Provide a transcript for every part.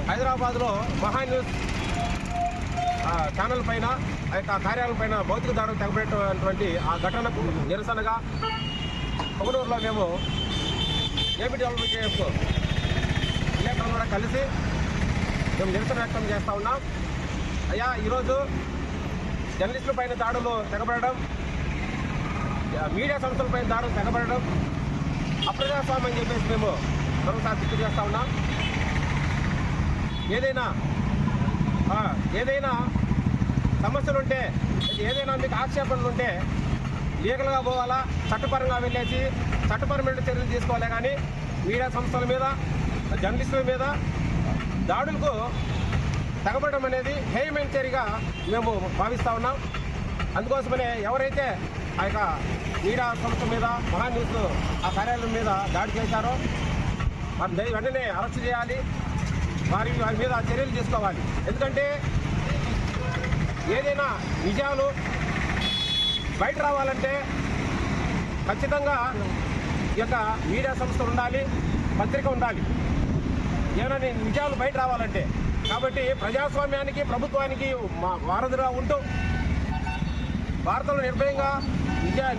హైదరాబాద్లో మహా news channel పైన ఆ యొక్క కార్యాలయం పైన భౌతిక దాడులు తెగబెట్టినటువంటి ఆ ఘటనకు నిరసనగా పొగనూరులో మేము ఏపీ డెవలప్మెంట్ విలేకరులు కూడా కలిసి మేము నిరసన వ్యక్తం చేస్తూ ఉన్నాం. అయ్యా, ఈరోజు జర్నలిస్టుల పైన దాడులు తెగబడడం, మీడియా సంస్థలపైన దాడులు తెగబడడం అప్రజాస్వామ్యం అని చెప్పేసి మేము మరోసారి గుర్తు చేస్తూ ఉన్నాం. ఏదైనా సమస్యలుంటే, ఏదైనా మీకు ఆక్షేపణలు ఉంటే లీగల్గా పోవాలా, చట్టపరంగా వెళ్ళేసి చట్టపరమైన చర్యలు తీసుకోవాలి. కానీ మీడియా సంస్థల మీద, జర్నలిస్టుల మీద దాడులకు తెగబడడం అనేది హేయమైన చర్యగా మేము భావిస్తూ ఉన్నాం. అందుకోసమనే ఎవరైతే ఆ యొక్క మీడియా సంస్థ మీద, మహా న్యూస్ ఆ కార్యాలయం మీద దాడి చేశారో వారిని వెంటనే అరెస్ట్ చేయాలి, వారి మీద చర్యలు తీసుకోవాలి. ఎందుకంటే ఏదైనా నిజాలు బయట రావాలంటే ఖచ్చితంగా ఈ యొక్క మీడియా సంస్థలు ఉండాలి, పత్రిక ఉండాలి, ఏమైనా నిజాలు బయట రావాలంటే. కాబట్టి ప్రజాస్వామ్యానికి, ప్రభుత్వానికి వారధిగా ఉంటూ వార్తలు నిర్భయంగా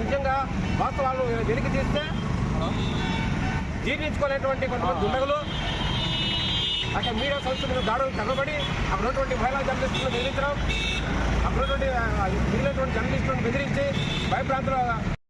నిజంగా వాస్తవాలను వెలికి తీస్తే జీర్ణించుకోలేటువంటి కొంతమంది దుండగులు అక్కడ మీడియా సంస్థల దాడులు తెగబడి అక్కడ ఉన్నటువంటి మహిళా జర్నలిస్టులను బెదిరించడం, అక్కడ ఉన్నటువంటి మిగిలినటువంటి జర్నలిస్టులను బెదిరించి భయప్రాంతాలు